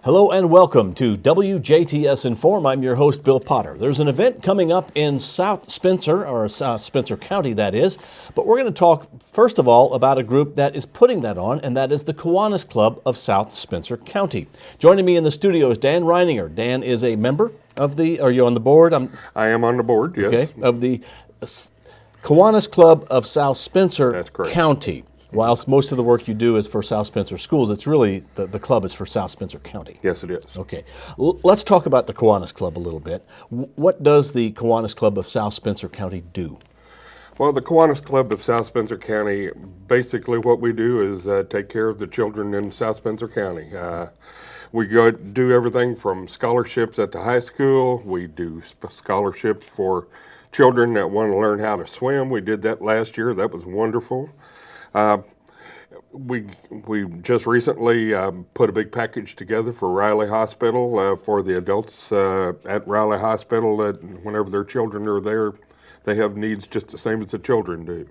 Hello and welcome to WJTS-Inform. I'm your host, Bill Potter. There's an event coming up in South Spencer, or South Spencer County, that is. But we're going to talk, first of all, about a group that is putting that on, and that is the Kiwanis Club of South Spencer County. Joining me in the studio is Dan Rininger. Dan is a member of the, are you on the board? I am on the board, yes. Okay, of the Kiwanis Club of South Spencer County. Whilst most of the work you do is for South Spencer schools, it's really, the club is for South Spencer County. Yes, it is. Okay. Let's talk about the Kiwanis Club a little bit. What does the Kiwanis Club of South Spencer County do? Well, the Kiwanis Club of South Spencer County, basically what we do is take care of the children in South Spencer County. We go do everything from scholarships at the high school. We do scholarships for children that want to learn how to swim. We did that last year. That was wonderful. We just recently put a big package together for Riley Hospital for the adults at Riley Hospital that whenever their children are there, they have needs just the same as the children do.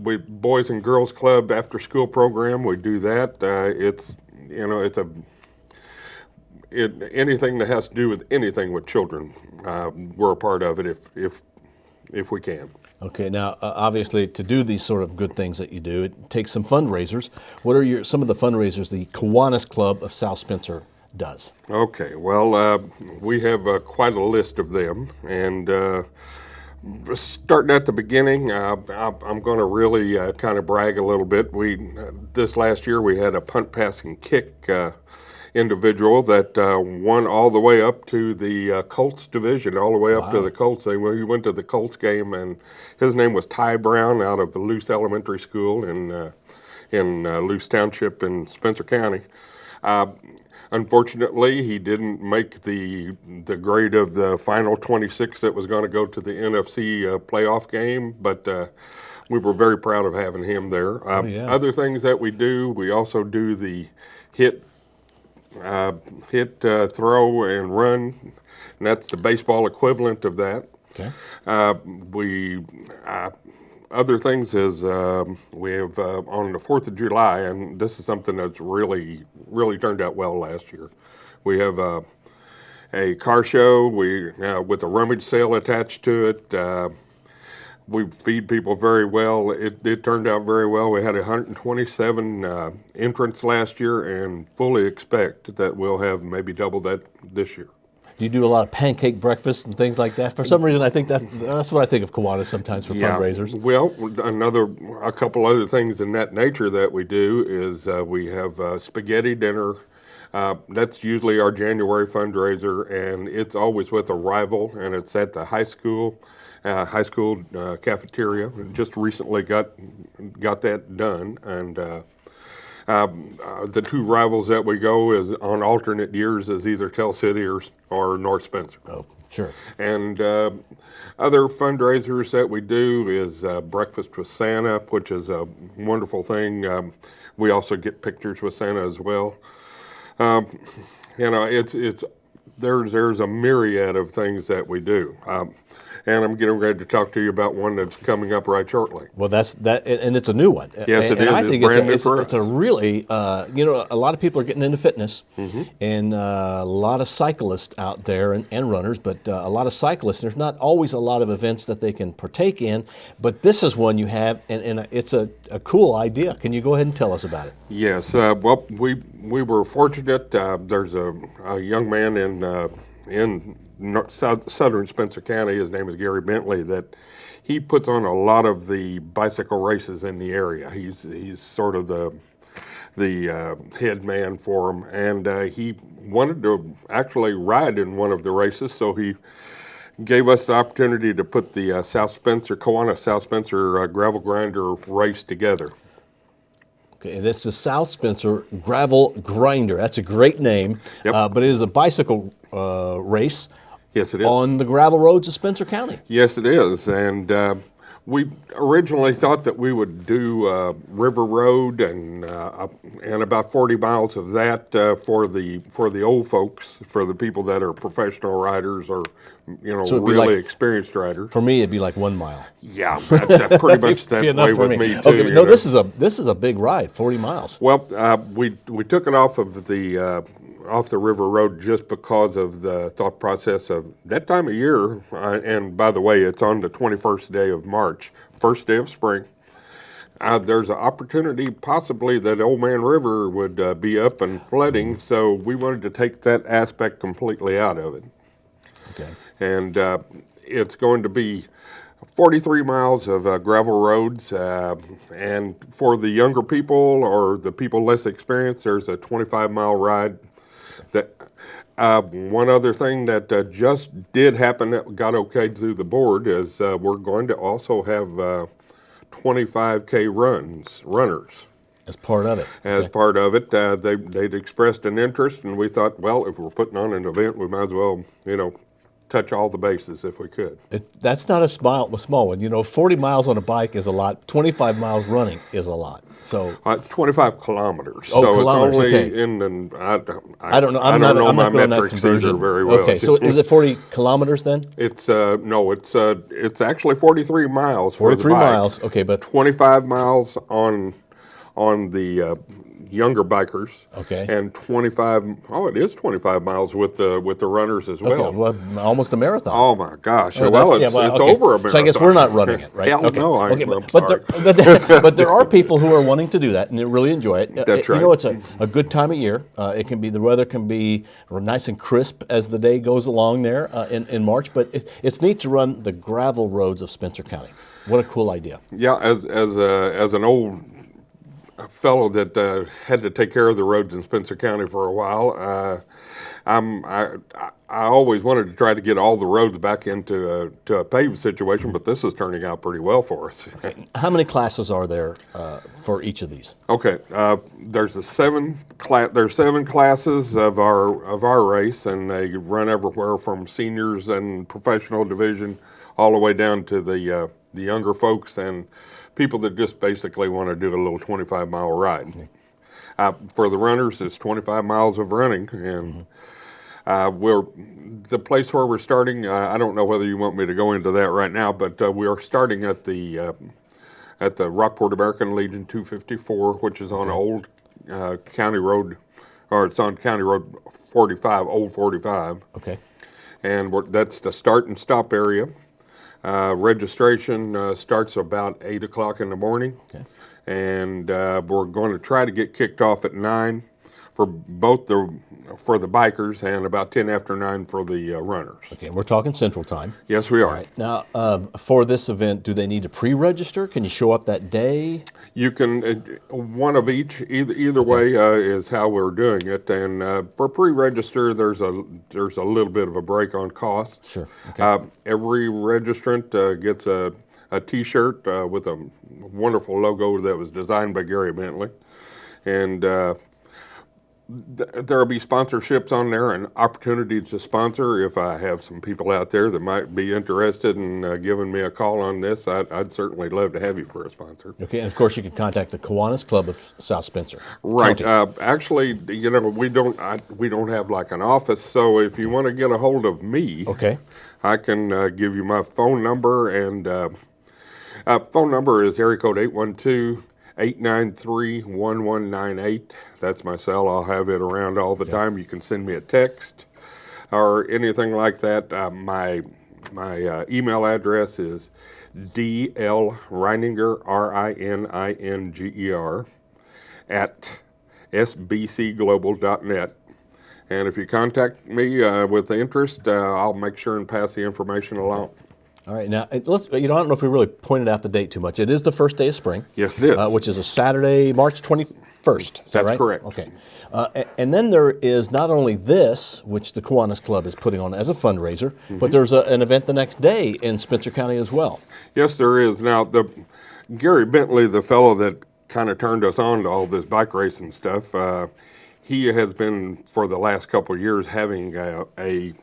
We Boys and Girls Club after school program, we do that. Anything that has to do with anything with children, we're a part of it if we can. Okay, now obviously to do these sort of good things that you do, it takes some fundraisers. What are some of the fundraisers the Kiwanis Club of South Spencer does? Okay, well, we have quite a list of them, and starting at the beginning, I'm going to really kind of brag a little bit. This last year we had a punt, pass, and kick individual that won all the way up to the Colts division, all the way up to the Colts. He went to the Colts game, and his name was Ty Brown out of the Luce Elementary School in Luce Township in Spencer County. Unfortunately, he didn't make the grade of the final 26 that was going to go to the NFC playoff game, but we were very proud of having him there. Other things that we do, we also do the hit, throw, and run, and that's the baseball equivalent of that. Okay. Other things is we have on the 4th of July, and this is something that's really turned out well last year. We have a car show with a rummage sale attached to it. We feed people very well. It turned out very well. We had 127 entrants last year, and fully expect that we'll have maybe double that this year. Do you do a lot of pancake breakfasts and things like that? For some reason, I think that's what I think of Kiwanis sometimes for fundraisers. Well, a couple other things in that nature that we do is we have spaghetti dinner. That's usually our January fundraiser, and it's always with a rival, and it's at the high school cafeteria. We just recently got that done, and the two rivals that we go is on alternate years is either Tell City or North Spencer. Oh, sure. And other fundraisers that we do is Breakfast with Santa, which is a wonderful thing. We also get pictures with Santa as well. There's a myriad of things that we do. And I'm getting ready to talk to you about one that's coming up right shortly. Well, that's that, and it's a new one. Yes, it is. I think it's a really, a lot of people are getting into fitness, and a lot of cyclists out there and runners, but a lot of cyclists. There's not always a lot of events that they can partake in, but this is one you have, and it's a cool idea. Can you go ahead and tell us about it? Yes. Well, we were fortunate. There's a young man in southern Spencer County, his name is Gary Bentley, that he puts on a lot of the bicycle races in the area. He's sort of the head man for them, and he wanted to actually ride in one of the races, so he gave us the opportunity to put the Kiwanis South Spencer gravel grinder race together. Okay, and that's the South Spencer Gravel Grinder. That's a great name, but it is a bicycle race. Yes, it is. On the gravel roads of Spencer County. Yes, it is. And We originally thought that we would do River Road and about 40 miles of that for the old folks, for the people that are professional riders or So it'd be really like- experienced riders. For me, it'd be like 1 mile. Yeah, that's pretty much Be that enough way for with me too. Okay, but you no, know. this is a big ride, 40 miles. Well, we took it off of the River Road just because of the thought process of that time of year. And by the way, it's on the 21st day of March, first day of spring. There's an opportunity possibly that Old Man River would be up and flooding, so we wanted to take that aspect completely out of it. Okay. And it's going to be 43 miles of gravel roads, and for the younger people or the people less experienced, there's a 25-mile ride. That one other thing that just did happen that got okayed through the board is we're going to also have 25K runners. As part of it. As part of it, they'd expressed an interest, and we thought, well, if we're putting on an event, we might as well, touch all the bases if we could. That's not a small one. 40 miles on a bike is a lot. 25 miles running is a lot. So It's 25 kilometers. Oh, so kilometers, it's only okay. I don't know. I'm I not don't know my good on that metrics conversion. either very well. Okay, so is it 40 kilometers then? It's no, it's actually 43 miles. 43 for the bike. miles. Okay, but 25 miles on the younger bikers. Okay. And 25. Oh, it is 25 miles with the runners as well. okay, well, almost a marathon. Oh my gosh! Oh, well, that's- it's, yeah, well, it's okay. over a marathon. So I guess we're not running it, right? Hell okay. no, okay, I'm but sorry. but there are people who are wanting to do that and they really enjoy it. That's right. It's a good time of year. The weather can be nice and crisp as the day goes along there in March. But it's neat to run the gravel roads of Spencer County. What a cool idea! Yeah, as an old fellow that had to take care of the roads in Spencer County for a while, I always wanted to try to get all the roads back into a paved situation, but this is turning out pretty well for us. How many classes are there for each of these? Okay, there's seven classes of our race, and they run everywhere from seniors and professional division all the way down to the younger folks and people that just basically want to do a little 25-mile ride. For the runners, it's 25 miles of running, and we're the place where we're starting. I don't know whether you want me to go into that right now, but we are starting at the Rockport American Legion 254, which is on Old County Road, or it's on County Road 45, Old 45. Okay. And that's the start and stop area. Registration starts about 8 o'clock in the morning. Okay. And we're going to try to get kicked off at 9 for for the bikers and about 10 after 9 for the runners. Okay, and we're talking Central Time. Yes, we are. Now, for this event, do they need to pre-register? Can you show up that day? You can one of each. Either way is how we're doing it. And for pre-register, there's a little bit of a break on cost. Sure. Okay. Every registrant gets a T-shirt with a wonderful logo that was designed by Gary Bentley, and there'll be sponsorships on there and opportunities to sponsor. If I have some people out there that might be interested in giving me a call on this, I'd certainly love to have you for a sponsor. Okay, and of course you can contact the Kiwanis Club of South Spencer. Right. County. Actually, we don't have like an office. So if you want to get a hold of me, Okay. I can give you my phone number, and phone number is area code 812-893-1198. That's my cell. I'll have it around all the time. You can send me a text or anything like that. My email address is dlrininger, RININGER, at sbcglobal.net. And if you contact me with interest, I'll make sure and pass the information along. All right, now let's. I don't know if we really pointed out the date too much. It is the first day of spring. Yes, it is. Which is a Saturday, March 21st. Is that That's right? correct. Okay. And then there is not only this, which the Kiwanis Club is putting on as a fundraiser, but there's an event the next day in Spencer County as well. Yes, there is. Now, Gary Bentley, the fellow that kind of turned us on to all this bike racing stuff, he has been for the last couple of years having a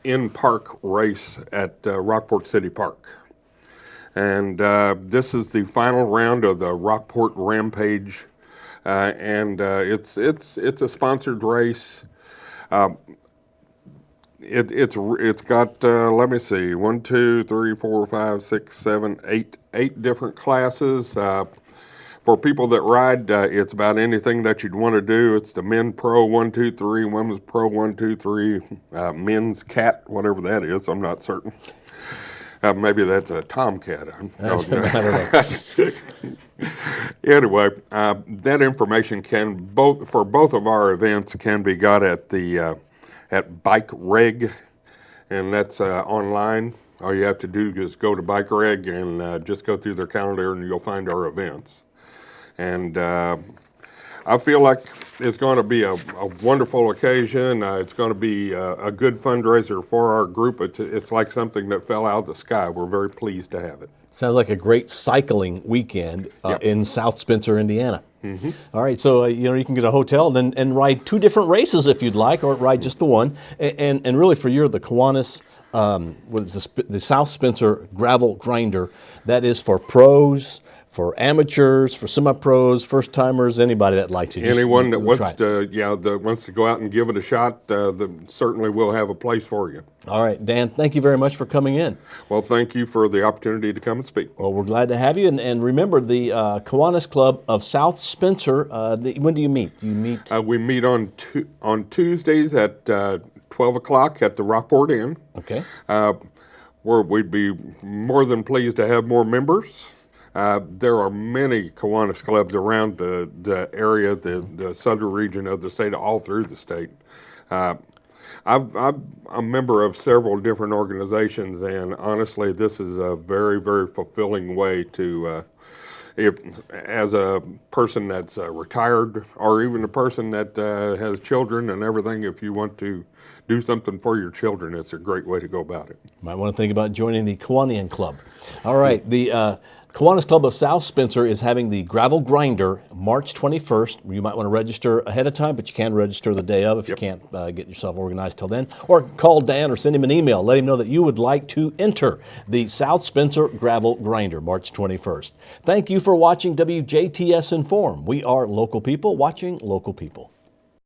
in-park race at Rockport City Park. And this is the final round of the Rockport Rampage, and it's a sponsored race. It's got let me see, 1, 2, 3, 4, 5, 6, 7, 8 different classes. For people that ride, it's about anything that you'd want to do. It's the men pro 1, 2, 3, women's pro 1, 2, 3, men's cat, whatever that is. I'm not certain. Maybe that's a tomcat. I don't know. Anyway, that information for both of our events can be got at the at Bike Reg, and that's online. All you have to do is go to Bike Reg and just go through their calendar, and you'll find our events. And I feel like it's going to be a wonderful occasion. It's going to be a good fundraiser for our group. It's like something that fell out of the sky. We're very pleased to have it. Sounds like a great cycling weekend in South Spencer, Indiana. Mm-hmm. All right, so you can get a hotel and ride 2 different races if you'd like, or ride just the one. And really, for the Kiwanis, what is the South Spencer Gravel Grinder, that is for pros, for amateurs, for semi-pros, first-timers, anybody that likes to. Anyone that wants to go out and give it a shot, certainly will have a place for you. All right, Dan, thank you very much for coming in. Well, thank you for the opportunity to come and speak. Well, we're glad to have you. And remember, the Kiwanis Club of South Spencer, when do you meet? Do you meet? We meet on Tuesdays at 12 o'clock at the Rockport Inn. Okay. Where we'd be more than pleased to have more members. There are many Kiwanis clubs around the area, the southern region of the state, all through the state. I'm a member of several different organizations, and honestly, this is a very, very fulfilling way to, as a person that's retired, or even a person that has children and everything, if you want to do something for your children, it's a great way to go about it. Might want to think about joining the Kiwanian Club. All right, the Kiwanis Club of South Spencer is having the Gravel Grinder March 21st. You might want to register ahead of time, but you can register the day of if you can't get yourself organized till then. Or call Dan or send him an email. Let him know that you would like to enter the South Spencer Gravel Grinder March 21st. Thank you for watching WJTS Inform. We are local people watching local people.